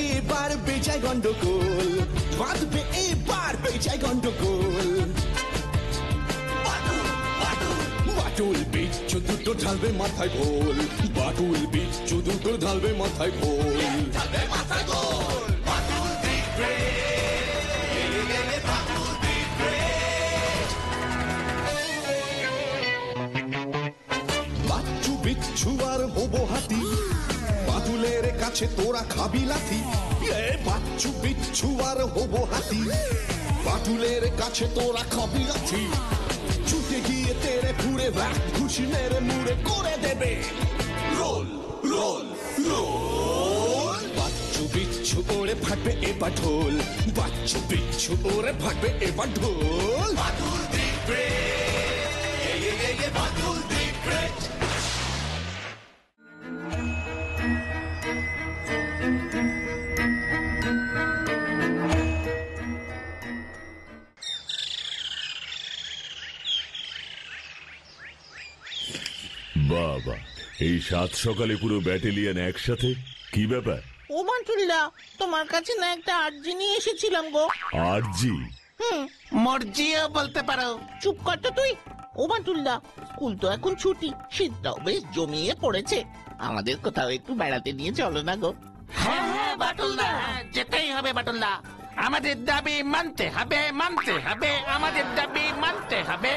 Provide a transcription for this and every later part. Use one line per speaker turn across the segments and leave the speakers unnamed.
এবার বেজায় গন্ডগোল, বাঁধবে এবার বেজায় গন্ডগোল। বাটুল বিচ্ছু দুটো ঢালবে মাথায় ঘোল, বাটুল বিচ্ছু দুটো ঢালবে মাথায় ঘোল। বাচ্চু বিচ্ছু আর হবো হাতি, বাদুলের কাছে তোরা খাবি লাথি। বাচ্চু বিচ্ছু আর হবো হাতি, বাদুলের কাছে তোরা খাবি লাথি। ছুটে গিয়ে তেরে ফুড়ে ব্যাক খুশি মেরে মুড়ে করে দেবে রোল রোল রোল। বাচ্চু বিচ্ছু ওরে ফাটবে এবার ঢোল, বাচ্চু বিচ্ছু ওরে ফাটবে এবার ঢোল। বাদুল দিবে বাদুল দিবে।
বাবা, এই সাত সকালে পুরো ব্যাটালিয়ন একসাথে, কি ব্যাপার?
ও বান্টুলদা, তোমার কাছে না একটা আর্জি নিয়ে এসেছিলাম গো।
আরজি?
মর্জিও বলতে পারো।
চুপ কর তো তুই। ও বান্টুলদা, স্কুল তো এখন ছুটি, শীতটাও বেশ জমিয়ে পড়েছে, আমাদের কোথাও একটু বেড়াতে নিয়ে চলো না গো।
হ্যাঁ হ্যাঁ বাটুলদা, যেতেই হবে বাটুলদা। আমাদের দাবি মানতে হবে, মানতে হবে, আমাদের দাবি মানতে হবে।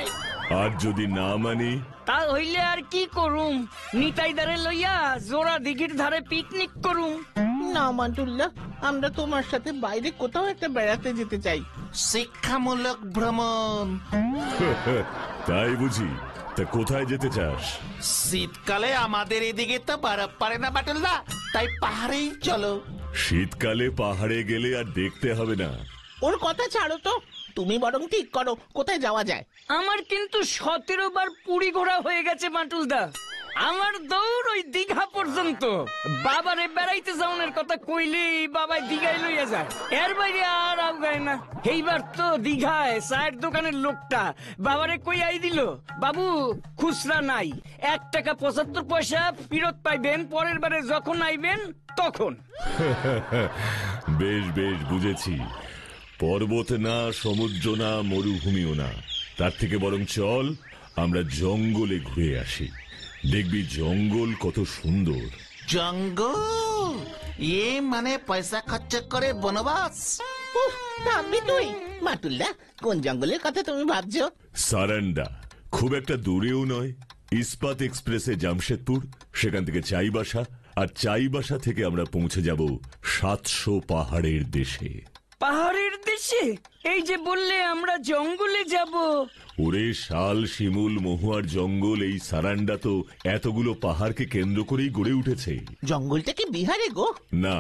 আর যদি না মানি?
তা হইলে আর কি করুম, নিতাইদারে লইয়া জোড়া দিঘির ধারে পিকনিক করুম।
না বান্টুলদা, আমরা তোমার সাথে বাইরে কোথাও একটা বেড়াতে যেতে চাই।
শিক্ষামূলক ভ্রমণ।
তাই বুঝি? তা কোথায় যেতে চাস?
শীতকালে আমাদের এদিকে তো বরফ পড়ে না বাটুলদা, তাই পাহাড়েই চলো।
শীতকালে পাহাড়ে গেলে আর দেখতে হবে না।
ওর কথা ছাড়ো তো, তুমি বরং ঠিক করো কোথায় যাওয়া যায়।
আমার কিন্তু 17 বার পুরী ঘোরা হয়ে গেছে বাটুলদা। আমার দৌড় ওই দীঘা পর্যন্ত। বাবারে বেড়াইতে যাওয়ার কথা কইলেই বাবাই দীঘায় লইয়া যায়, এর বাইরে আর আগায় না। এইবার তো দীঘায় চায়ের দোকানের লোকটা বাবারে কইয়াই দিল, বাবু খুচরা নাই, 1 টাকা 75 পয়সা ফেরত পাইবেন পরের বারে যখন আইবেন তখন।
বেশ বেশ, বুঝেছি। পর্বত না, সমুদ্র না, মরুভূমিও না, তার থেকে বরং চল আমরা জঙ্গলে ঘুরে আসি। দেখবি জঙ্গল কত সুন্দর।
জঙ্গল? এ মানে পয়সা খরচ করে বনবাস?
উফ, ভাববি তুই। বান্টুলদা, কোন জঙ্গলের কথা তুমি ভাবছো?
সারান্ডা, খুব একটা দূরেও নয়। ইস্পাত এক্সপ্রেসে জামশেদপুর, সেখান থেকে চাইবাসা, আর চাইবাসা থেকে আমরা পৌঁছে যাব 700 পাহাড়ের দেশে।
পাহাড়ের দেশে? এই যে বললে আমরা জঙ্গলে যাব।
ওরে শাল, শিমুল, মহুয়ার জঙ্গল, এই সারান্ডা তো এতগুলো পাহাড়কে কেন্দ্র করেই গড়ে উঠেছে।
জঙ্গলটা কি বিহারে গো?
না,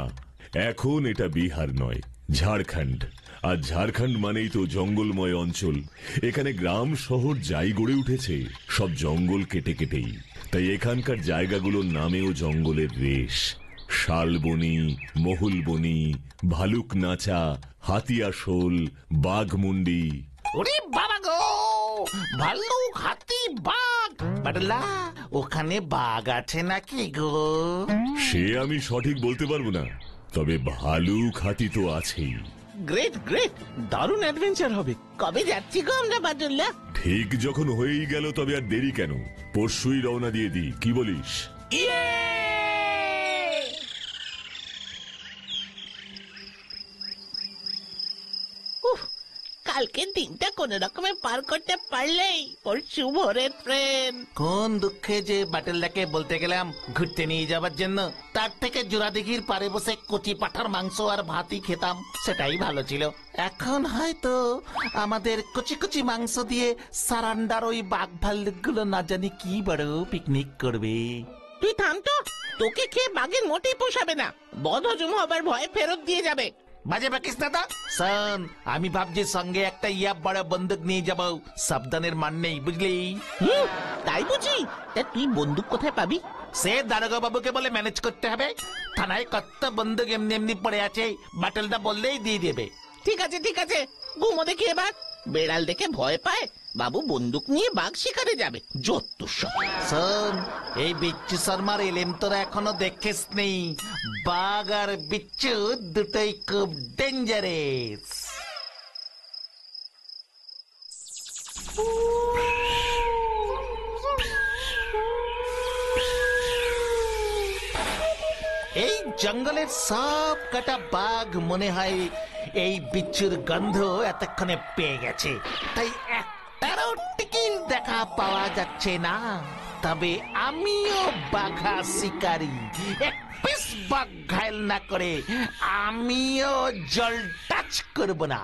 এখন এটা বিহার নয়, ঝাড়খণ্ড। আর ঝাড়খণ্ড মানেই তো জঙ্গলময় অঞ্চল। এখানে গ্রাম শহর যাই গড়ে উঠেছে সব জঙ্গল কেটে কেটেই। তাই এখানকার জায়গাগুলোর নামেও জঙ্গলের রেশ। শালবনি, মহুলবনি, ভালুক নাচা, হাতিয়াশোল, বাঘমুন্ডি।
ওরে বাবা গো, ভাল্লুক, হাতি, বাঘ। বাটুলদা, ওখানে বাঘ আছে নাকি গো?
সে আমি সঠিক বলতে পারবো না, তবে ভালুক, হাতি তো আছেই।
গ্রেট গ্রেট, দারুণ অ্যাডভেঞ্চার হবে। কবে যাচ্ছি গো আমরা বান্টুলদা?
ঠিক যখন হয়েই গেল তবে আর দেরি কেন, পরশুই রওনা দিয়ে দিই, কি বলিস?
কালকের দিনটা কোন রকমে পার করতে পারলেই ওর শুভরের ট্রেন।
কোন দুঃখে যে বাটুলদাকে বলতে গেলাম ঘুরতে নিয়ে যাবার জন্য, তার থেকে জোড়াদিঘির পারে বসে কচি পাঠার মাংস আর ভাতই খেতাম, সেটাই ভালো ছিল। এখন হয়তো আমাদের কচি কচি মাংস দিয়ে সারান্ডার ওই বাঘ ভাল্লুক গুলো না জানি কি বড় পিকনিক করবে।
তুই থাম তো, তোকে খেয়ে বাঘের মোটেই পোষাবে না, বদ হজম হবার ভয়ে ফেরত দিয়ে যাবে।
বাজে বাকিস না তো শোন, আমি ভাবছি সঙ্গে একটা বড় বন্দুক নিয়ে যাব, সাবধানের মান নেই বুঝলি?
তাই বুঝি? তা তুই বন্দুক কোথায় পাবি?
সে দারোগা বাবুকে বলে ম্যানেজ করতে হবে। থানায় কত বন্দুক এমনি এমনি পড়ে আছে, বাটুলদা বললেই দিয়ে দেবে।
ঠিক আছে ঠিক আছে, ঘুমো দেখি এবার। বেড়াল দেখে ভয় পায়, বাবু বন্দুক নিয়ে বাঘ শিকারে যাবে। যত সব।
শোন, এই বিচ্ছু শর্মার এলেম তোরা এখনো দেখিস নি। বাঘ আর বিচ্ছু দুটোই খুব ডেঞ্জারাস। এই জঙ্গলের সব কটা বাঘ মনে হয় এই বিচ্ছুর গন্ধ এতক্ষণে পেয়ে গেছে, তাই একটারও টিকির দেখা পাওয়া যাচ্ছে না। তবে আমিও বাঘা শিকারী, এক পিস বাঘ ঘায়ল না করে আমিও জল টাচ করব না।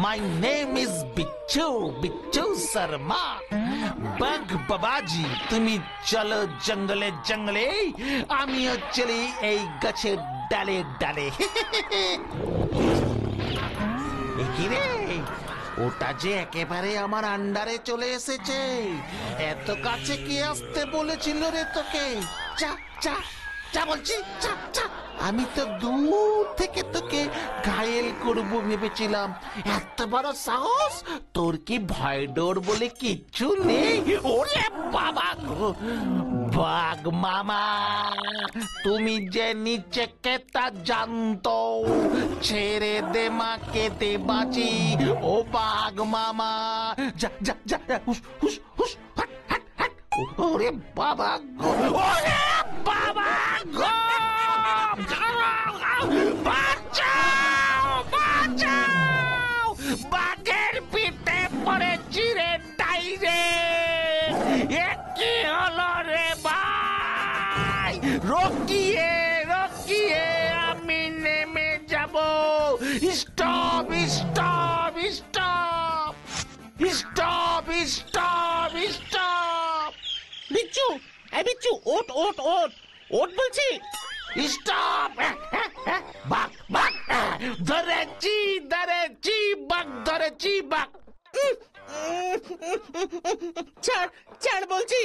মাই নেম ইজ বিচ্ছু, বিচ্ছু শর্মা। বাঘ বাবাজি তুমি চলো জঙ্গলে জঙ্গলে, আমিও চলি এই গাছের ডালে ডালে। কি রে, ওটা যে একেবারে আমার আন্ডারে চলে এসেছে। এত কাছে কি আসতে বলেছিল রে তোকে? চা চা চা বলছি, চা চা। আমি তো দূর থেকে তোকে ঘায়েল করব ভেবেছিলাম। এত বড় সাহস তোর! কি ভয় ডর বলে কিচ্ছু নেই? ওরে বাবা গো! বাঘ মামা, তুমি যে নিচে তা জানতো, ছেড়ে দে মাকে দে বাঁচি। ও বাঘ মামা, যা যা যা, হুস হুস হুস, হাট হাট হাট। ওরে বাবা গো! ওরে বাবা গো! বাঁচাও বাঁচাও! বাঘের পিঠে পড়েছি রে ডাইরে। এ কি হলো রে ভাই? রকিয়ে রকিয়ে আমি নেমে যাব। Stop stop stop stop stop stop!
বিচ্ছু, এই বিচ্ছু, ওঠ ওঠ ওঠ ওঠ বলছি।
স্টপ! বাঘ বাঘ ধরেছি ধরেছি, বাঘ ধরেছি, বাঘ।
ছাড় ছাড় বলছি।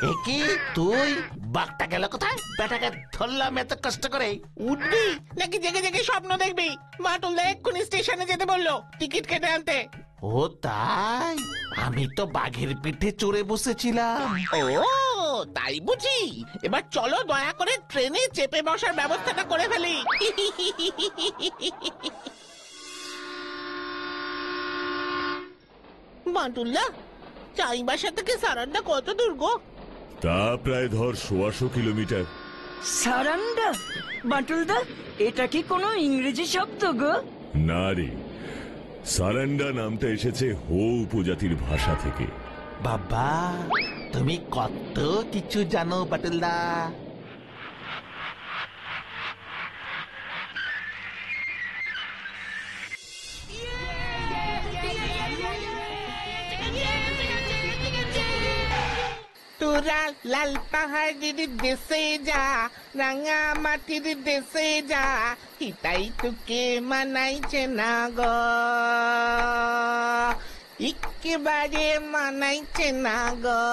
এ কি তুই? বাঘটা গেল কোথায়? বেটাকে ধরলাম এত কষ্ট করে।
উঠবি নাকি জেগে জেগে স্বপ্ন দেখবি? বাটুলদা এক্ষুনি স্টেশনে যেতে বললো, টিকিট কেটে আনতে।
ও তাই? আমি তো বাঘের পিঠে চড়ে বসেছিলাম।
ও তাই বুঝি? এবার চলো দয়া করে ট্রেনে চেপে বসার ব্যবস্থাটা করে ফেলি। বাটুলদা, চাইবাসা থেকে সারান্ডা কত দূর গো?
তা প্রায় ধর 100 কিলোমিটার।
সারান্ডা? বাটুলদা, এটা কি কোনো ইংরেজি শব্দ গো?
না রে, সারেন্ডা নামটা এসেছে হো উপজাতির ভাষা থেকে।
বাবা, তুমি কত কিছু জানো বাটুলদা।
তোরা লাল পাহাড়ির দেশে যা, রাঙা মাটির দেশে যা, হিতাই তোকে মানাইছে না গো, একেবারে মানাইছে না গো।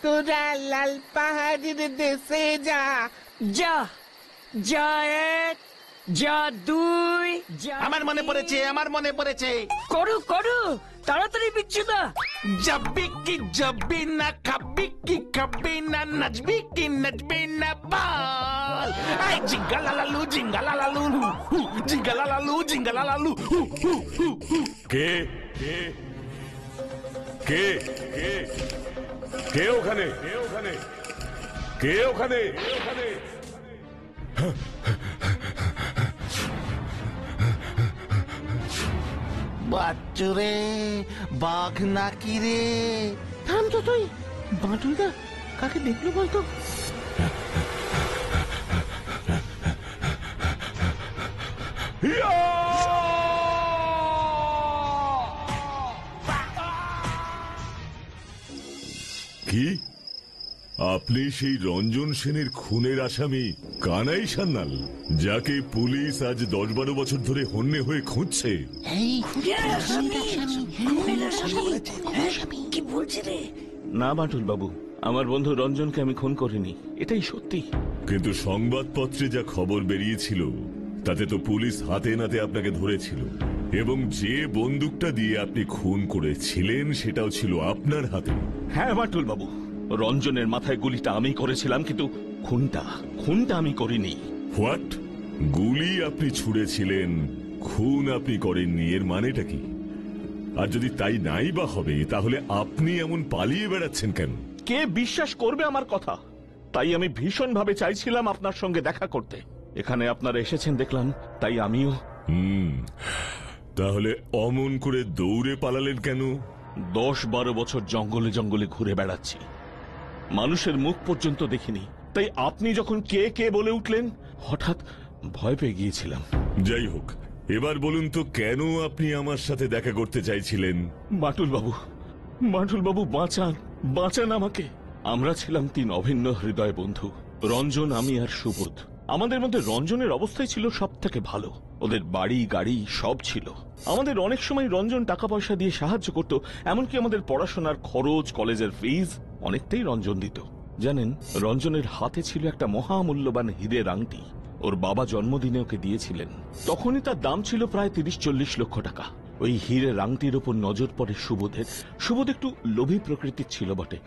তোরা লাল পাহাড়ির দেশে যা।
যা, যা এক, যা দুই, যা
আমার মনে পড়েছে, আমার মনে পড়েছে।
করো করো তাড়াতাড়ি বিচ্ছুদা।
যাবি কি যাবি না, খাবি কি খাবি না, নাচবি কি নাচবি না, বল। আই জিঙ্গালালালু জিঙ্গালালালু, হু জিঙ্গালালালু জিঙ্গালালালু, হু হু হু হু।
কে কে কে কে কে ওখানে? কে ওখানে? কে ওখানে? কে ওখানে?
বাচ্চুরে, বাঘ নাকি রে?
থাম তো তুই। বাটুলদা কাকে দেখলো বলতো?
কি আপনি সেই রঞ্জন সেনের খুনের আসামি কানাই সান্যাল, যাকে পুলিশ আজ 10-12 বছর ধরে হন্যে হয়ে খুঁজছে?
কি বলছি রে?
না বাটুল বাবু, আমার বন্ধু রঞ্জনকে আমি খুন করিনি, এটাই সত্যি।
কিন্তু সংবাদপত্রে যা খবর বেরিয়েছিল তাতে তো পুলিশ হাতে নাতে আপনাকে ধরেছিল। এবং যে বন্দুকটা দিয়ে আপনি খুন করেছিলেন সেটাও ছিল আপনার হাতে।
হ্যাঁ বাটুল বাবু, রঞ্জনের মাথায় গুলিটা আমি করেছিলাম, কিন্তু খুনটা আমি করিনি।
হোয়াট? গুলি আপনি ছুড়েছিলেন, খুন আপনি করেননি, এর মানেটা কি? আর যদি তাই নাই বা হবে, তাহলে আপনি এমন পালিয়ে বেড়াচ্ছেন কেন?
কে বিশ্বাস করবে আমার কথা? তাই আমি ভীষণভাবে চাইছিলাম আপনার সঙ্গে দেখা করতে। এখানে আপনারা এসেছেন দেখলাম, তাই আমিও।
তাহলে অমন করে দৌড়ে পালালেন কেন?
10-12 বছর জঙ্গলে জঙ্গলে ঘুরে বেড়াচ্ছি, মানুষের মুখ পর্যন্ত দেখিনি। তাই আপনি যখন কে কে বলে উঠলেন, হঠাৎ ভয় পেয়ে গিয়েছিলাম।
যাই হোক, এবার বলুন তো কেন আপনি আমার সাথে দেখা করতে চাইছিলেন?
বাটুল বাবু বাঁচান আমাকে। আমরা ছিলাম 3 অভিন্ন হৃদয় বন্ধু, রঞ্জন, আমি আর সুবোধ। আমাদের মধ্যে রঞ্জনের অবস্থাই ছিল সব থেকে ভালো। ওদের বাড়ি গাড়ি সব ছিল। আমাদের অনেক সময় রঞ্জন টাকা পয়সা দিয়ে সাহায্য করত, এমনকি আমাদের পড়াশোনার খরচ, কলেজের ফিজ অনেকটাই রঞ্জন দিত। জানেন, রঞ্জনের হাতে ছিল একটা মহামূল্যবান হীরের আংটি। ওর বাবা জন্মদিনে ওকে দিয়েছিলেন। তখনই তার দাম ছিল প্রায় 30-40 লক্ষ টাকা। ওই হীরের আংটির ওপর নজর পড়ে সুবোধের। সুবোধ একটু লোভী প্রকৃতির ছিল বটে,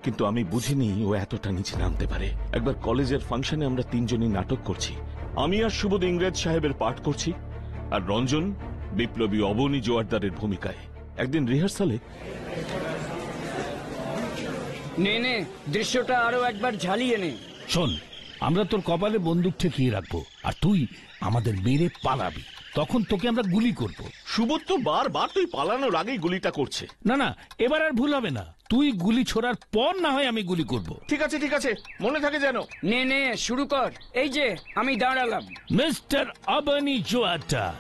কিন্তু আমি বুঝিনি ও এতটা নিচে নামতে পারে। একবার কলেজের ফাংশনে আমরা 3 জনই নাটক করছি। আমি আর সুবোধ ইংরেজ সাহেবের পাঠ করছি, আর রঞ্জন বিপ্লবী অবনী জোয়ারদারের ভূমিকায়। একদিন রিহার্সালে
নে দৃশ্যটা আরো একবার ঝালিয়ে নে।
শোন, আমরা তোর কপালে বন্দুক ঠেকিয়ে রাখবো, আর তুই আমাদের মেরে পালাবি। তখন তোকে আমরা গুলি করব।
সুবোধ তো বারবার তুই পালানোর আগেই গুলিটা করছে।
না, এবার আর ভুল হবে না। তুই গুলি ছোড়ার পর না হয় আমি গুলি করব।
ঠিক আছে, মনে থাকে যেন।
নে শুরু কর। এই যে আমি দাঁড়ালাম।
Mister Abani Joardar,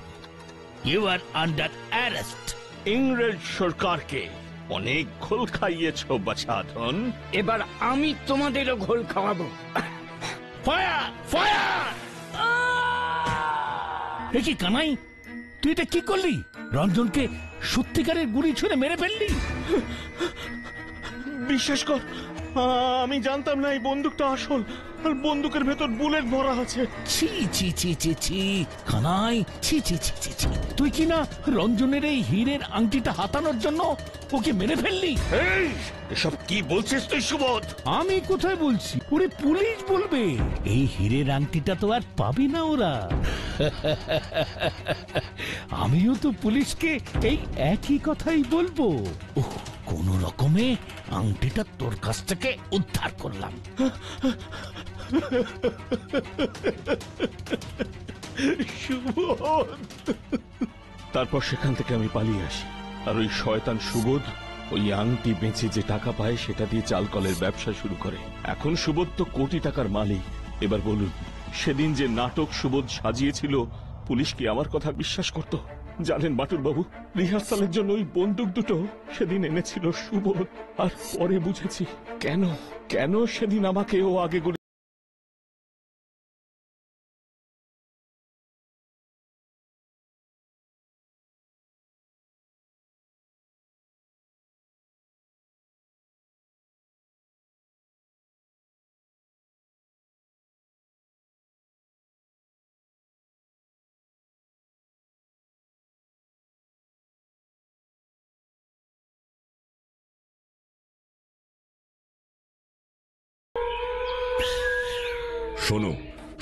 you are under arrest.
ইংরেজ সরকারকে অনেক ঘোল খাইয়েছ বাছাধন।
এবার আমি তোমাদেরও ঘোল খাওয়াবো।
ফায়ার! কি কানাই, তুই এটা কি করলি? রঞ্জনকে সত্যিকারের গুলি ছুঁড়ে মেরে ফেললি?
বিশ্বাস কর, আমি জানতাম না এই বন্দুকটা আসল, আর বন্দুকের ভেতর বুলেট ভরা আছে।
ছি কানাই, ছি। তুই কি না রঞ্জনের এই হীরের আংটিটা হাতানোর জন্য ওকে মেরে ফেললি?
এসব কি বলছিস তুই সুবোধ?
আমি কোথায় বলছি, ওরে পুলিশ বলবে। এই হীরের আংটিটা তো আর পাবি না ওরা। আমিও তো পুলিশকে এই একই কথাই বলবো। কোন রকমে আংটিটা তোর কাছ থেকে উদ্ধার করলাম।
তারপর সেখান থেকে আমি পালিয়ে আসি, আর ওই শয়তান সুবোধ ওই আংটি বেচে যে টাকা পায় সেটা দিয়ে চালকলের ব্যবসা শুরু করে। এখন সুবোধ তো কোটি টাকার মালিক। এবার বলুন, সেদিন যে নাটক সুবোধ সাজিয়েছিল, পুলিশ কি আমার কথা বিশ্বাস করত? জানেন বাটুল বাবু, রিহার্সালের জন্য ওই বন্দুক দুটো সেদিন এনেছিল সুবোধ। আর পরে বুঝেছি কেন সেদিন আমাকে ও আগে গুলি।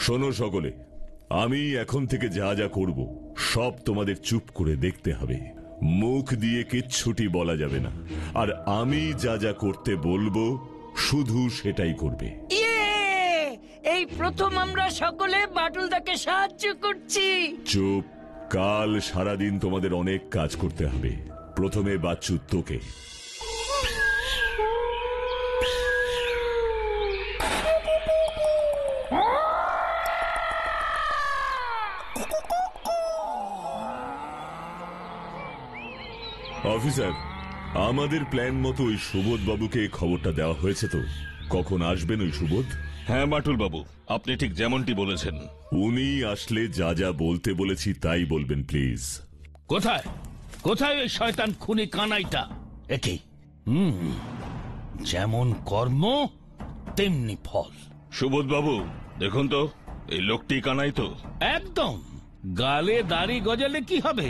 শোনো সকলে, আমি এখন থেকে যা যা করব সব তোমাদের চুপ করে দেখতে হবে। মুখ দিয়ে কিচ্ছুটি বলা যাবে না, আর আমি যা যা করতে বলবো শুধু সেটাই করবে।
এই প্রথম আমরা সকলে বাটুলদাকে সাহায্য করছি।
চুপ। কাল সারাদিন তোমাদের অনেক কাজ করতে হবে। প্রথমে বাচ্চু তোকে। অফিসার, আমাদের প্ল্যান মতো ওই সুবোধ বাবুকে খবরটা দেওয়া হয়েছে তো? কখন আসবেন ওই সুবোধ?
হ্যাঁ বাটুল বাবু, আপনি ঠিক যেমনটি বলেছেন।
উনি আসলে যা যা বলতে বলেছি তাই বলবেন প্লিজ।
কোথায় ওই শয়তান খুনি কানাইটা? একে যেমন কর্ম তেমনি ফল।
সুবোধ বাবু, দেখুন তো, এই লোকটি কানাই তো?
একদম। গালে দাড়ি গজালে কি হবে?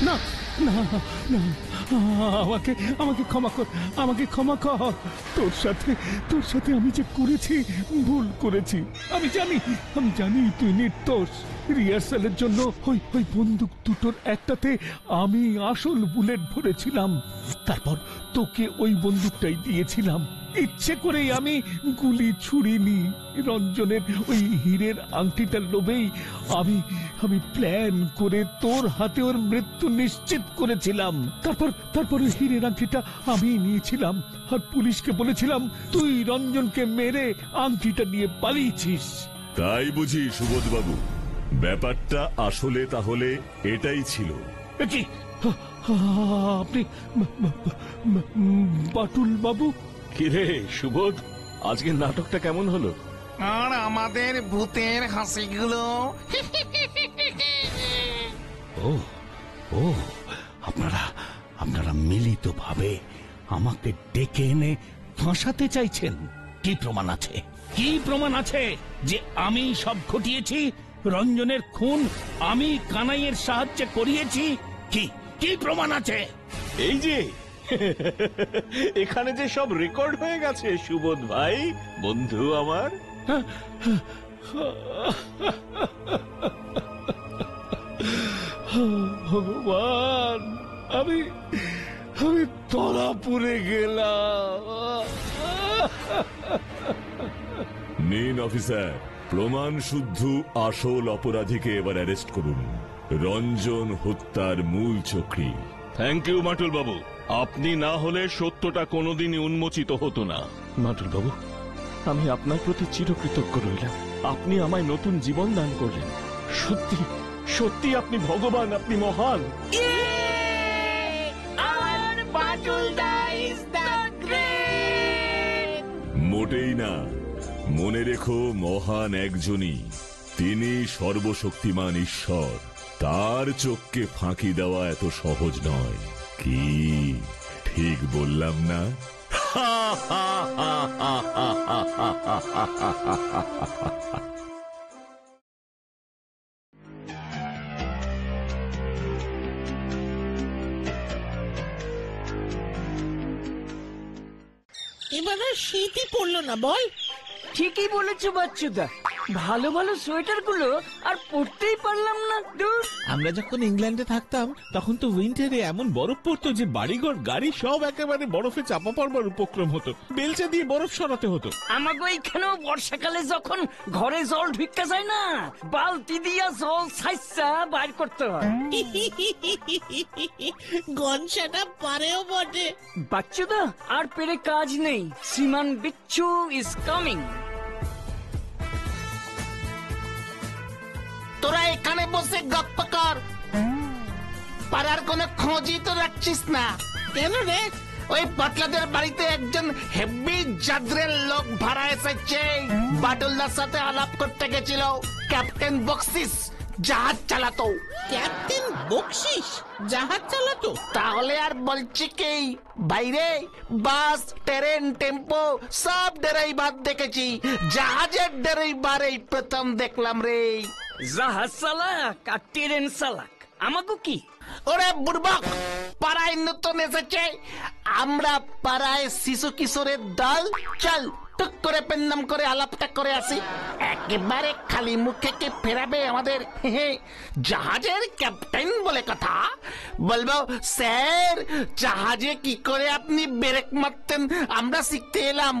না না না, আমাকে আমাকে ক্ষমা কর, আমাকে ক্ষমা কর। তোর সাথে আমি যে করেছি, ভুল করেছি। আমি জানি তুই নির্দোষ। রিহার্সালের জন্য ওই বন্দুক দুটোর একটাতে আমি আসল বুলেট ভরেছিলাম, তারপর তোকে ওই বন্দুকটাই দিয়েছিলাম। ইচ্ছে করেই আমি গুলি ছুড়িনি। রঞ্জনের ওই হীরের আংটিটার লোভেই আমি প্ল্যান করে তোর হাতে ওর মৃত্যু নিশ্চিত করেছিলাম। তারপর ওই হীরের আংটিটা আমি নিয়েছিলাম আর পুলিশকে বলেছিলাম তুই রঞ্জনকে মেরে আংটিটা নিয়ে পালিয়েছিস।
তাই বুঝি সুবোধ বাবু? ব্যাপারটা আসলে তাহলে এটাই ছিল?
কি আপনি বাটুল বাবু?
কিরে সুবোধ, আজকের নাটকটা কেমন হলো?
আর আমাদের ভূতের হাসিগুলো
ও ও আপনারা মিলিতভাবে আমাকে ডেকে এনে ফাঁসাতে চাইছেন? কি প্রমাণ আছে যে আমি সব ঘটিয়েছি? রঞ্জনের খুন আমি কানাইয়ের সাহায্যে করিয়েছি? কি প্রমাণ আছে?
এই যে এখানে যে সব রেকর্ড হয়ে গেছে সুবোধ ভাই, বন্ধু আমার।
ভগবান, আমি ধরা পড়ে গেলাম।
নিন অফিসার, প্রমাণ শুদ্ধ আসল অপরাধীকে এবার অ্যারেস্ট করুন, রঞ্জন হত্যার মূল চক্রী।
থ্যাংক ইউ মাটুল বাবু, আপনি না হলে সত্যটা কোনোদিনই উন্মোচিত হতো না। মাটুল বাবু, আমি আপনার প্রতি চিরকৃতজ্ঞ রইলাম। আপনি আমায় নতুন জীবন দান করলেন। সত্যি সত্যি আপনি ভগবান, আপনি মহান।
মোটেই না, মনে রেখো মহান একজনই, তিনি সর্বশক্তিমান ঈশ্বর। তার চোখকে ফাঁকি দেওয়া এত সহজ নয়। কি ঠিক বললাম না?
এবারে শীতই পড়লো না, বল?
ঠিকই বলেছো বাচ্চুদা, ভালো ভালো সোয়েটার গুলো আর পরতেই পারলাম না। দূর,
আমরা যখন ইংল্যান্ডে থাকতাম তখন তো উইন্টারে এমন বরফ পড়তো যে বাড়িঘর গাড়ি সব একেবারে বরফে চাপা পড়বার উপক্রম হতো। বেলচা দিয়ে বরফ সরাতে হতো।
আমাকে এইখানেও বর্ষাকালে যখন ঘরে জল ঢুকে যায় না, বালতি দিয়া জল ছাইসা বাইর করতে হয়।
গনসাটা পারেও বটে।
বাচ্চুদা, আর পেরে কাজ নেই। শ্রীমান বিচ্ছু ইজ কামিং।
তোরা এখানে বসে গপ্প কর, পাড়ার কোনো খোঁজই তো রাখছিস না
কেন রে?
ওই পাতলাদের বাড়িতে একজন হেভি জাদ্রের লোক ভাড়া এসেছে। বাটুলদার সাথে আলাপ করতে গেছিল। ক্যাপ্টেন বক্সিস জাহাজ চালাতো।
ক্যাপ্টেন বকশিস জাহাজ চালাতো?
তাহলে আর বলছি কি, বাইরে বাস, ট্রেন, টেম্পো সব ড্রাইভার দেখেছি, জাহাজের ড্রাইভার এই প্রথম দেখলাম রে।
জাহাজ চালাক আর ট্রেন চালাক, আমাকে কি?
ওরে বুড়বক, পাড়ায় নতুন এসেছে, আমরা পাড়ায় শিশু কিশোরের দল। চল টুক করে পেন্নাম করে আলাপটা করে আসি। একেবারে খালি মুখে কে ফেরাবে আমাদের? জাহাজের ক্যাপ্টেন বলে কথা। বলবো স্যার, জাহাজে কি করে আপনি ব্রেক মারতেন আমরা শিখতে এলাম।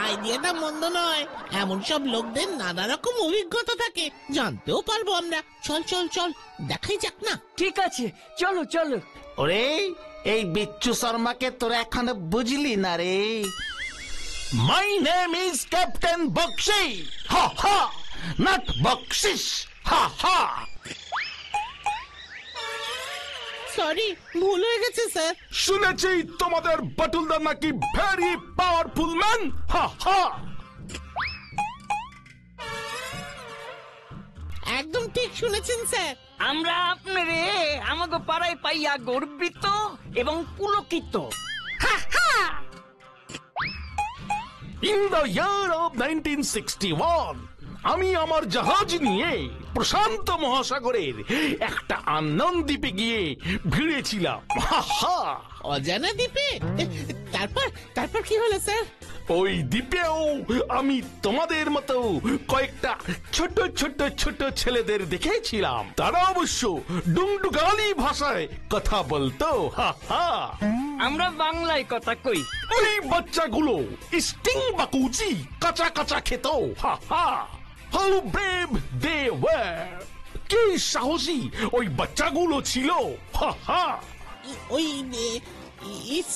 আইডিয়াটা মন্দ নয়, এমন সব লোকদের নানা রকম অভিজ্ঞতা থাকে, জানতেও পারবো আমরা। চল চল চল, দেখাই যাক না?
ঠিক আছে, চলো চলো।
ওরে, এই বিচ্ছু শর্মাকে তোরা এখনো বুঝলি না রে। My name is captain Bakshi, হা হা, নট বক্সিস, হা হা।
সরি, ভুল হয়ে গেছে স্যার।
শুনেছি তোমাদের বাটুলদা নাকি ভেরি পাওয়ারফুল ম্যান, হা হা।
একদম ঠিক শুনেছেন স্যার।
আমরা আপনারে আমাকে পাড়ায় পাইয়া গর্বিত এবং পুলকিত।
In the year of 1961,
আমি আমার জাহাজ নিয়ে প্রশান্ত মহাসাগরের একটা আনন্দ দ্বীপে গিয়ে ভিড়েছিলাম।
অজানা দ্বীপে? তারপর তারপর কি হলো স্যার?
ওই দ্বীপেও আমি তোমাদের মতো কয়েকটা ছোট ছোট ছোট ছেলেদের দেখেছিলাম। তারা অবশ্য ডুংডুগালি ভাষায় কথা বলতো।
আমরা বাংলায় কথা কই।
ওই বাচ্চাগুলো স্টিং বা কুচি কাঁচা কাঁচা খেত। How brave they were! কি সাহসী ওই বাচ্চাগুলো ছিল।
ওই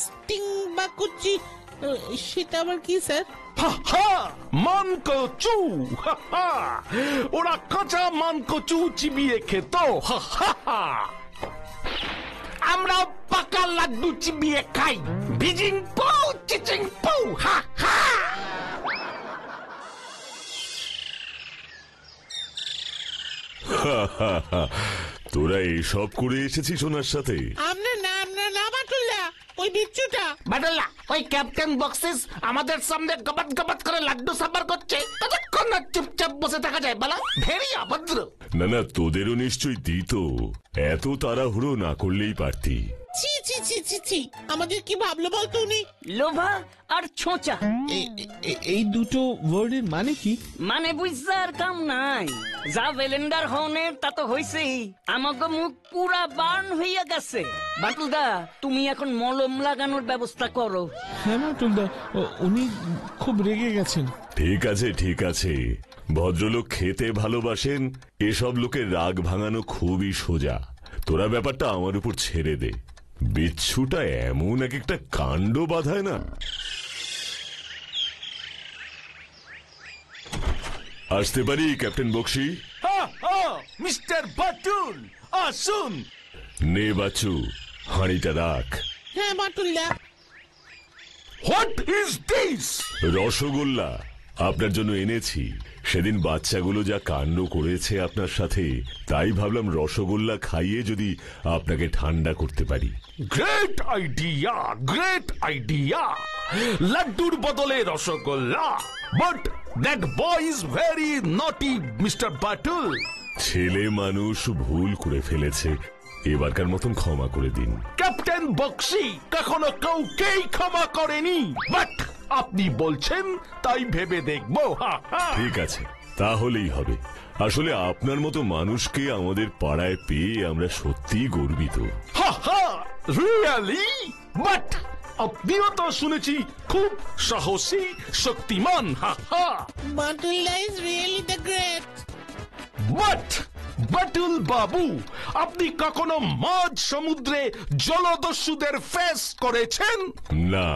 স্টিং বা কুচি, সেটা আবার কি স্যার?
মানকচু। ওরা কাঁচা মানকচু চিবিয়ে খেত। আমরা পাকা লাড্ডু চিবিয়ে খাই। বিজিং পৌ চিচিং পৌ।
তোরা এসব করে এসেছিস ওনার সাথে?
আমরা না বাটুল্লা, ওই বিচ্ছুটা।
বাটুল্লা, ওই ক্যাপ্টেন বক্সিস আমাদের সামনে গবাত গবাত করে লাড্ডু সাবার করছে। কতক্ষণ না চুপচাপ বসে থাকা যায় বলা? ভেরি অভদ্র।
না, তোদেরও নিশ্চয়ই দিত। এত তাড়াহুড়ো না করলেই পারতি।
ছি ছি ছি ছি ছি, আমাদের কি ভাবলো বলতো উনি?
লোভা আর ছোঁচা,
এই দুটো ওয়ার্ডের মানে কি?
মানে বুঝার কাম নাই। যা ভেলেন্ডার হনের তা তো হইছেই। আমাকে মুখ পুরা বার্ন হইয়া গেছে। বাটুলদা, তুমি এখন মলম লাগানোর ব্যবস্থা করো।
হ্যাঁ বাটুলদা, উনি খুব রেগে গেছেন।
ঠিক আছে। ভদ্রলোক খেতে ভালোবাসেন, এসব লোকের রাগ ভাঙানো খুবই সোজা। তোরা ব্যাপারটা আমার উপর ছেড়ে দে। বিচ্ছুটা এমন এক একটা কাণ্ড বাঁধায় না। আসতে পারি ক্যাপ্টেন বক্সি?
মিস্টার বাটুল, আসুন।
নে বাচ্চু, হাঁড়িটা রাখ।
হ্যাঁ Batulla.
What is this?
Rasgulla আপনার জন্য এনেছি। সেদিন বাচ্চাগুলো যা কাণ্ড করেছে আপনার সাথে, তাই ভাবলাম রসগোল্লা খাইয়ে যদি আপনাকে ঠান্ডা করতে পারি।
Great idea, great idea. লাড্ডুর বদলে rasgulla. But that boy is very naughty, mister Batul.
ছেলে মানুষ ভুল করে ফেলেছে, এবারকার মতন ক্ষমা করে দিন।
ক্যাপ্টেন বক্সি কখনো কাউকেই ক্ষমা করেনি, বাট আপনি বলছেন তাই ভেবে দেখবো।
ঠিক আছে, তাহলেই হবে। আসলে আপনার মতো মানুষকে আমাদের পাড়ায় পেয়ে আমরা সত্যিই গর্বিত।
রিয়েলি? বাট আপনিও তো শুনেছি খুব সাহসী, শক্তিমান।
Batulla is really the great.
But Batul বাবু, আপনি কখনো মাঝ সমুদ্রে জলদস্যুদের ফেস করেছেন?
না,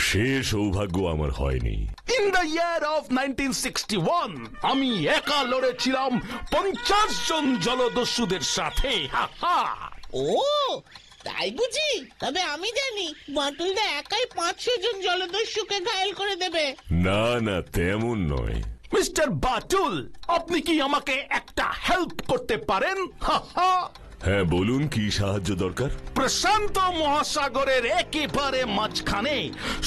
সে সৌভাগ্য আমার হয়নি।
ইন দ্য ইয়ার অফ 1961 আমি একা লড়েছিলাম 50 জন জলদস্যুদের সাথে।
ও তাই বুঝি? তবে আমি জানি বাটুলদা একাই 500 জন জলদস্যুকে ঘায়েল করে দেবে।
না, তেমন নয়।
মিস্টার বাটুল, আপনি কি আমাকে একটা হেল্প করতে পারেন?
হ্যাঁ বলুন, কি সাহায্য দরকার?
প্রশান্ত মহাসাগরের একেবারে মাঝখানে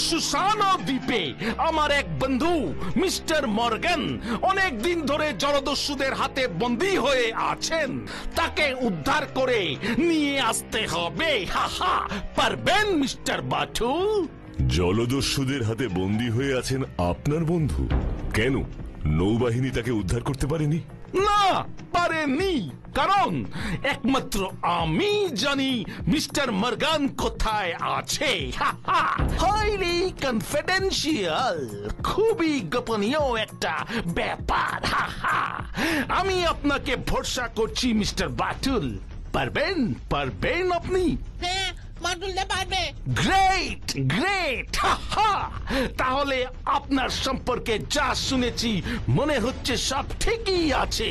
সুসানো দ্বীপে আমার এক বন্ধু মিস্টার মর্গান অনেক দিন ধরে জলদস্যুদের হাতে বন্দী হয়ে আছেন। তাকে উদ্ধার করে নিয়ে আসতে হবে। পারবেন মিস্টার বাটুল?
জলদস্যুদের হাতে বন্দী হয়ে আছেন আপনার বন্ধু? কেন নৌবাহিনী তাকে উদ্ধার করতে পারেনি?
না, পারেনি। কারণ একমাত্র আমি জানি মিস্টার মর্গান কোথায় আছে। হাইলি কনফিডেন্সিয়াল, খুবই গোপনীয় একটা ব্যাপার। আমি আপনাকে ভরসা করছি মিস্টার বাটুল। পারবেন আপনি?
হ্যাঁ বাটুলদা পারবে।
Great great. তাহলে আপনার সম্পর্কে যা শুনেছি মনে হচ্ছে সব ঠিকই আছে।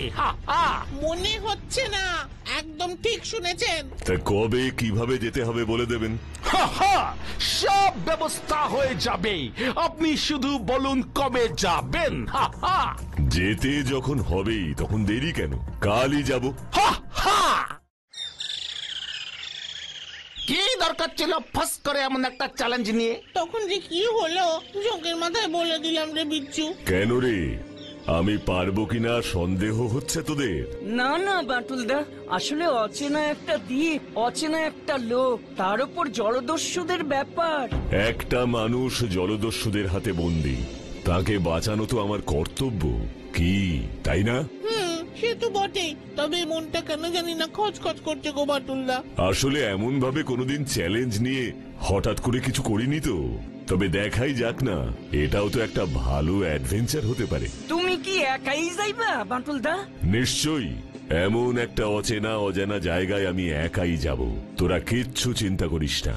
মনে হচ্ছে না, একদম ঠিক শুনেছেন।
তা কবে কিভাবে যেতে হবে বলে দেবেন?
সব ব্যবস্থা হয়ে যাবে, আপনি শুধু বলুন কবে যাবেন।
যেতে যখন হবেই তখন দেরি কেন, কালই যাব।
কি দরকার ছিল ফাঁস করে এমন একটা চ্যালেঞ্জ নিয়ে?
তখন যে কি হলো, জোকের মাথায় বলে দিলাম রে বিচ্ছু।
কেন রে, আমি পারবো কিনা সন্দেহ হচ্ছে তোদের?
না না বাটুলদা, আসলে অচেনা একটা দ্বীপ, অচেনা একটা লোক, তার উপর জলদস্যুদের ব্যাপার।
একটা মানুষ জলদস্যুদের হাতে বন্দী, তাকে বাঁচানো তো আমার কর্তব্য, কি তাই না?
সে তো বটেই, তবে মনটা কেন জানি না খচখচ করছে গো বাটুলদা।
আসলে এমন ভাবে কোনোদিন চ্যালেঞ্জ নিয়ে হঠাৎ করে কিছু করিনি তো, তবে দেখাই যাক না, এটাও তো একটা ভালো অ্যাডভেঞ্চার হতে পারে।
তুমি কি একাই যাইবা বাটুলদা?
নিশ্চয়ই, এমন একটা অচেনা অজানা জায়গায় আমি একাই যাব, তোরা কিচ্ছু চিন্তা করিস না।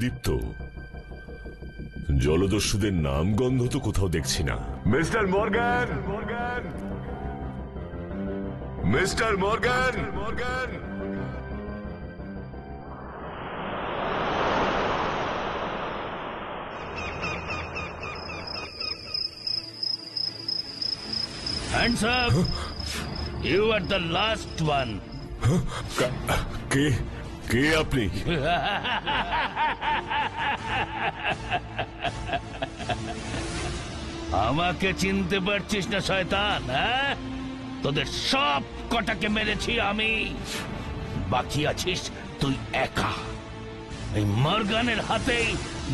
দীপ্ত, জলদস্যুদের নাম গন্ধ তো কোথাও দেখছি না। Mister Morgan, mister Morgan,
Hands up! You are the last one.
কে কে আপনি?
আমাকে চিনতে পারছিস না শয়তান? হ্যাঁ, তোদের সব কটাকে মেরেছি আমি, বাকি আছিস তুই একা। এই মর্গানের হাতেই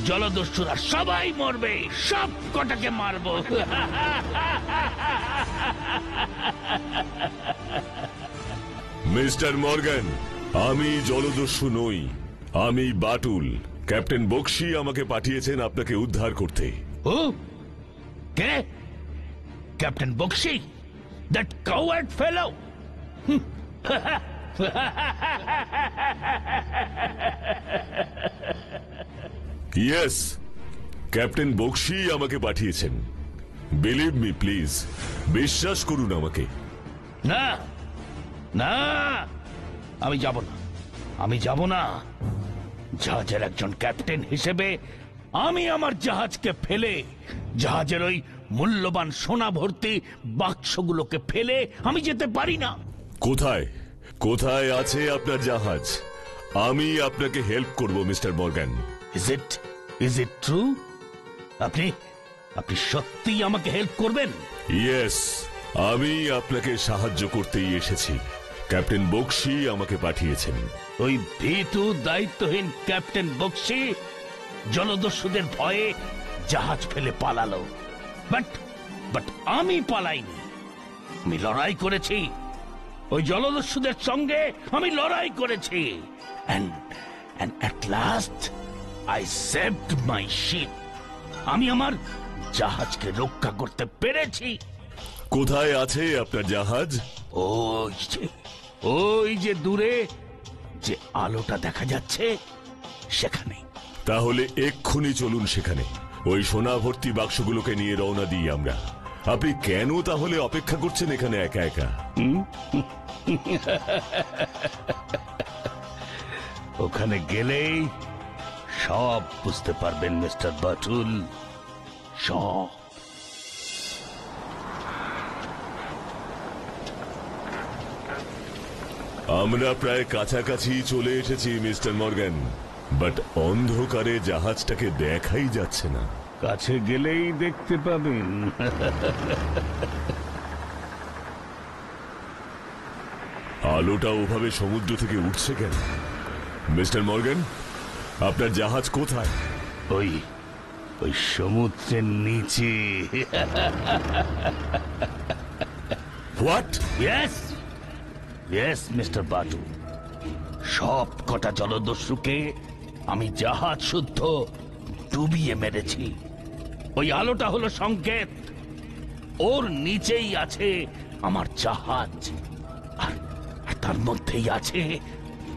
জলদস্যুরা সবাই মরবে, সব কটাকে মারবো।
মিস্টার মর্গান, আমি জলদস্যু নই, আমি বাটুল। ক্যাপ্টেন বক্সি আমাকে পাঠিয়েছেন আপনাকে উদ্ধার করতে।
ও কে? Captain Bakshi? That coward fellow!
Yes, captain Bakshi আমাকে পাঠিয়েছেন। বিলিভ মি প্লিজ, বিশ্বাস করুন আমাকে।
না না, আমি যাব না, আমি যাব না। জাহাজের একজন ক্যাপ্টেন হিসেবে আমি আমার জাহাজকে ফেলে, জাহাজের ওই মূল্যবান সোনা ভর্তি বাক্সগুলোকে ফেলে আমি যেতে পারি না।
কোথায় কোথায় আছে আপনার জাহাজ? আমি আপনাকে হেল্প করব mister Morgan.
Is it true? আপনি আপনি সত্যিই আমাকে হেল্প করবেন?
ইয়েস, আমি আপনাকে সাহায্য করতেই এসেছি। ক্যাপ্টেন বক্সি আমাকে পাঠিয়েছেন।
ওই ভীতু দায়িত্বহীন ক্যাপ্টেন বক্সি জলদস্যুদের ভয়ে জাহাজ ফেলে পালালো, বাট আমি পালাইনি। আমি লড়াই করেছি, ওই জলদস্যুদের সঙ্গে আমি লড়াই করেছি। and at last I saved my ship. আমি আমার জাহাজকে রক্ষা করতে পেরেছি।
কোথায় আছে আপনার জাহাজ?
ওই যে দূরে যে আলোটা দেখা যাচ্ছে সেখানে।
তাহলে এক্ষুনি চলুন সেখানে, ওই সোনা ভর্তি বাক্সগুলোকে নিয়ে রওনা দিই আমরা। আপনি কেন তাহলে অপেক্ষা করছেন এখানে একা একা?
ওখানে গেলেই সব বুঝতে পারবেন মিস্টার বাটুল, সব।
আমরা প্রায় কাছাকাছি চলে এসেছি মিস্টার মর্গান, বাট অন্ধকারে জাহাজটাকে দেখাই যাচ্ছে না।
কাছে গেলেই দেখতে পাবেন।
আলোটা ওভাবে সমুদ্র থেকে উঠছে কেন? মিস্টার মর্গান, আপনার জাহাজ কোথায়?
ওই ওই সমুদ্রের নিচে।
হোয়াট?
ইয়েস ইয়েস মিস্টার বাটু, সব কটা জলদস্যুকে আমি জাহাজ শুদ্ধ ডুবিয়ে মেরেছি। ওই আলোটা হলো সংকেত, ওর নিচেই আছে আমার জাহাজ, আর তার মধ্যেই আছে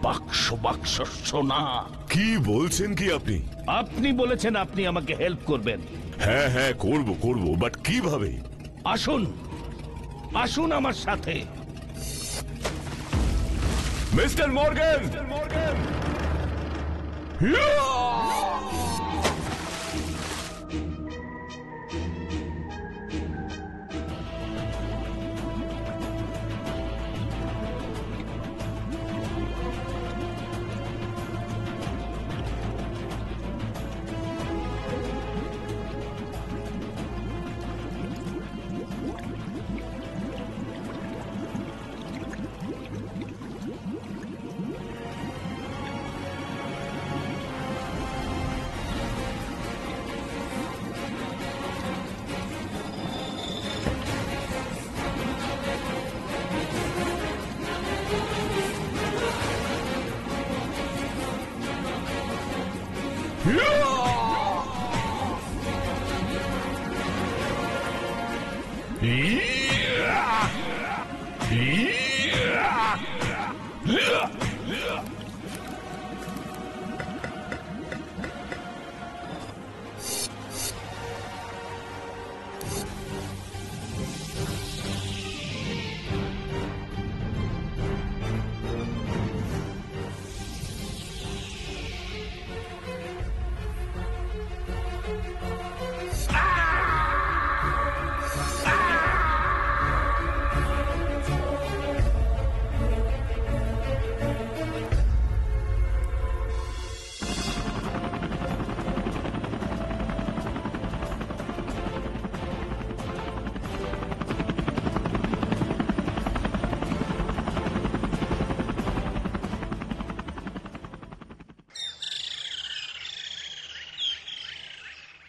বাক্স বাক্স সোনা।
কি বলছেন কি আপনি?
আপনি বলেছেন আপনি আমাকে হেল্প করবেন।
হ্যাঁ হ্যাঁ, করব করব, বাট কিভাবে?
আসুন আসুন আমার সাথে।
Mister Morgan!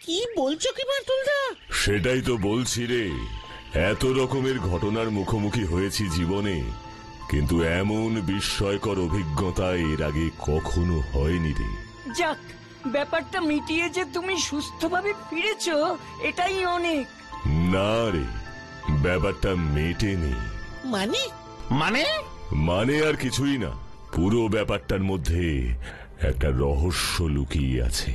কি বলছো কি বাটুলদা?
সেটাই তো বলছি রে, এত রকমের ঘটনার মুখোমুখি হয়েছি জীবনে, কিন্তু এমন বিস্ময়কর অভিজ্ঞতা এর আগে কখনো হয়নি রে।
যাক, ব্যাপারটা মিটিয়ে যে তুমি সুস্থভাবে ফিরেছো এটাই অনেক।
না রে, ব্যাপারটা মেটেনি।
মানে?
মানে
মানে আর কিছুই না, পুরো ব্যাপারটার মধ্যে একটা রহস্য লুকিয়ে আছে,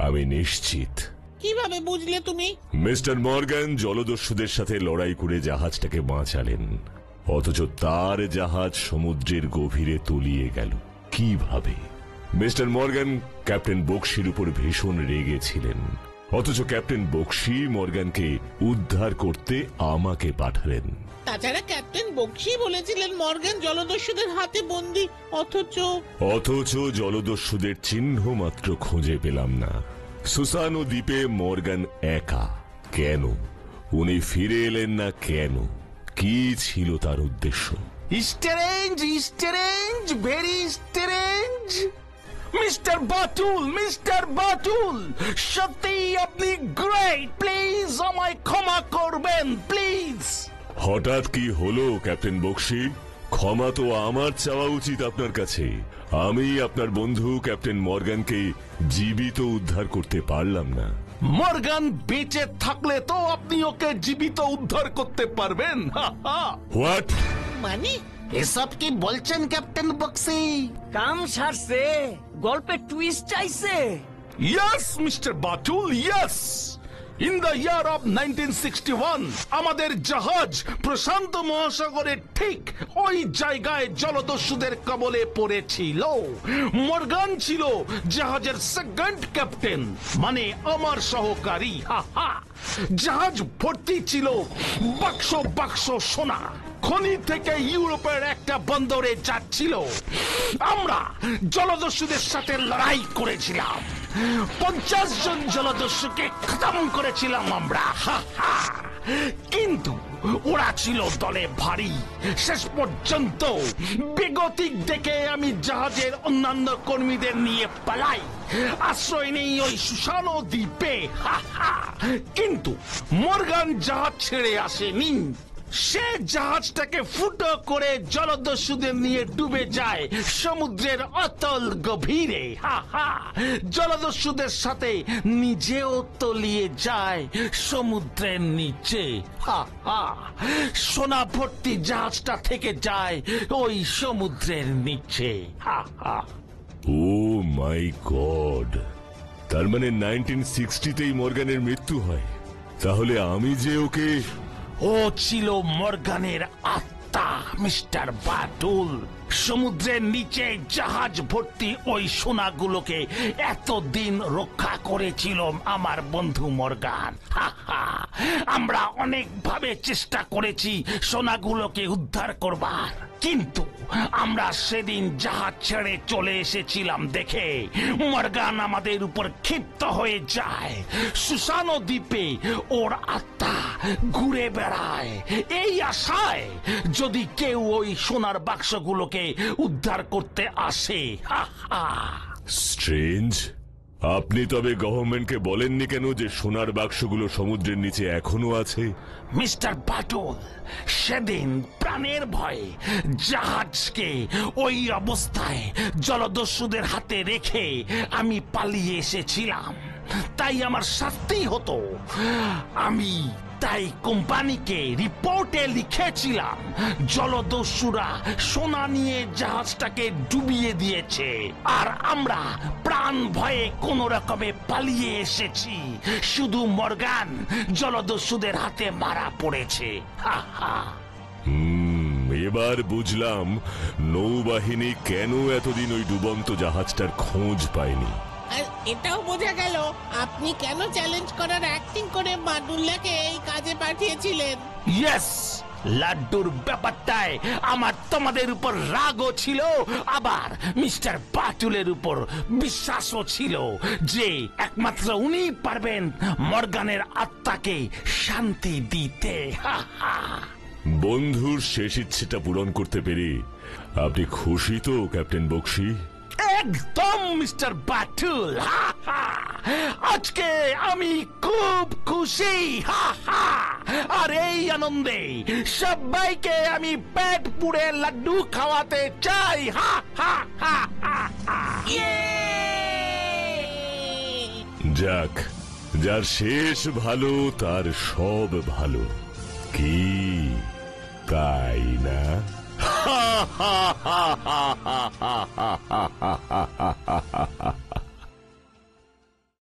আমি নিশ্চিত।
কিভাবে বুঝলে তুমি?
মিস্টার মর্গান জলদস্যুদের সাথে লড়াই করে জাহাজটাকে বাঁচালেন, অথচ তার জাহাজ সমুদ্রের গভীরে তলিয়ে গেল কিভাবে? মিস্টার মর্গান ক্যাপ্টেন বক্সির উপর ভীষণ রেগেছিলেন, অথচ ক্যাপ্টেন বক্সি মর্গানকে উদ্ধার করতে আমাকে পাঠালেন।
তাছাড়া ক্যাপ্টেন বক্সি বলেছিলেন মর্গান জলদস্যুদের হাতে বন্দী, অথচ
জলদস্যুদের চিহ্ন মাত্র খুঁজে পেলাম না। সুসানো দ্বীপে মর্গান একা কেন? উনি ফিরে এলেন না কেন? কি ছিল তার উদ্দেশ্য?
Strange strange, very strange. Mister Batul, সত্যি আপনি গ্রেট। প্লিজ আমায় ক্ষমা করবেন, প্লিজ।
হঠাৎ কি হলো ক্যাপ্টেন বক্সি? ক্ষমা তো আমার চাওয়া উচিত আপনার কাছে। আমি আপনার বন্ধু ক্যাপ্টেন মর্গানকে জীবিত উদ্ধার করতে পারলাম না।
মর্গান বেঁচে থাকলে তো আপনি ওকে জীবিত উদ্ধার করতে পারবেন।
হোয়াট?
মানে
এসব কি বলছেন ক্যাপ্টেন বক্সি?
কাম সারছে, গল্পে টুইস্ট চাইছে।
Yes mister Batul, yes. In the year of 1961 আমাদের জাহাজ প্রশান্ত মহাসাগরের ঠিক ওই জায়গায় জলদস্যুদের কবলে পড়েছিল। মর্গান ছিল জাহাজের সেকেন্ড ক্যাপ্টেন, মানে আমার সহকারী। জাহাজ ভর্তি ছিল বাক্স বাক্স সোনা। খনি থেকে ইউরোপের একটা বন্দরে যাচ্ছিল। আমরা জলদস্যুদের সাথে লড়াই করেছিলাম। 50 জন জলদস্যুকে খতম করেছিলাম আমরা। কিন্তু ওরা ছিল দলে ভারী। শেষ পর্যন্ত বেগতিক দেখে আমি জাহাজের অন্যান্য কর্মীদের নিয়ে পালাই, আশ্রয় নেই ওই সুসানো দ্বীপে। কিন্তু মর্গান জাহাজ ছেড়ে আসেনি। সে জাহাজটাকে ফুটো করে জলদস্যুদের নিয়ে ডুবে যায় সমুদ্রের অতল গভীরে। জলদস্যুদের সাথে নিজেও তলিয়ে যায় সমুদ্রের নিচে। সোনা ভর্তি জাহাজটা থেকে যায় ওই সমুদ্রের নিচে।
ও মাই গড, তার মানে 1960তেই মর্গানের মৃত্যু হয়। তাহলে আমি যে ওকে...
ও ছিল মর্গানের আত্মা মিস্টার বাটুল। সমুদ্রের নিচে জাহাজ ভর্তি ওই সোনাগুলোকে এতদিন রক্ষা করেছিল আমার বন্ধু মর্গান। আমরা অনেকভাবে চেষ্টা করেছি সোনাগুলোকে উদ্ধার করবার, কিন্তু আমরা সেদিন জাহাজ ছেড়ে চলে এসেছিলাম দেখে মর্গান আমাদের উপর ক্ষিপ্ত হয়ে যায়। সুসানো দ্বীপে ওর আত্মা ঘুরে বেড়ায় এই আশায় যদি কেউ ওই সোনার বাক্সগুলোকে উদ্ধার করতে আসে।
স্ট্রেঞ্জ। আপনি তবে গভর্নমেন্টকে বলেননি কেন যে সোনার বাক্সগুলো সমুদ্রের নিচে এখনো আছে?
মিস্টার বাটুল, সেদিন প্রাণের ভয়ে জাহাজকে ওই অবস্থায় জলদস্যুদের হাতে রেখে আমি পালিয়ে এসেছিলাম, তাই আমার শাস্তি হতো। আমি তাই কোম্পানিকে রিপোর্টে লিখেছিলাম জলদস্যুরা সোনা নিয়ে জাহাজটাকে ডুবিয়ে দিয়েছে, আর আমরা প্রাণ ভয়ে কোন রকমে পালিয়ে এসেছি। শুধু মর্গান জলদস্যুদের হাতে মারা পড়েছে।
এবার বুঝলাম নৌবাহিনী কেন এতদিন ওই ডুবন্ত জাহাজটার খোঁজ পায়নি।
আর এটাও বোঝা গেল আপনি কেন চ্যালেঞ্জ করার অ্যাক্টিং করে বাটুল্লাকে এই কাজে পাঠিয়েছিলেন।
ইয়েস, লাড্ডুর ব্যাপারটায় আমার তোমাদের উপর রাগও ছিল, আবার মিস্টার বাটুলের উপর বিশ্বাসও ছিল যে একমাত্র উনি পারবেন মর্গানের আত্মাকে শান্তি দিতে।
বন্ধুর শেষ ইচ্ছেটা পূরণ করতে পেরে আপনি খুশি তো ক্যাপ্টেন বক্সি?
একদম মিস্টার বাটুল। আজকে আমি খুব খুশি। আর এই আনন্দে সবাইকে আমি পেট পুড়ে লাড্ডু খাওয়াতে চাই।
যাক, যার শেষ ভালো তার সব ভালো, কি তাই না? ha ha ha ha ha ha ha ha ha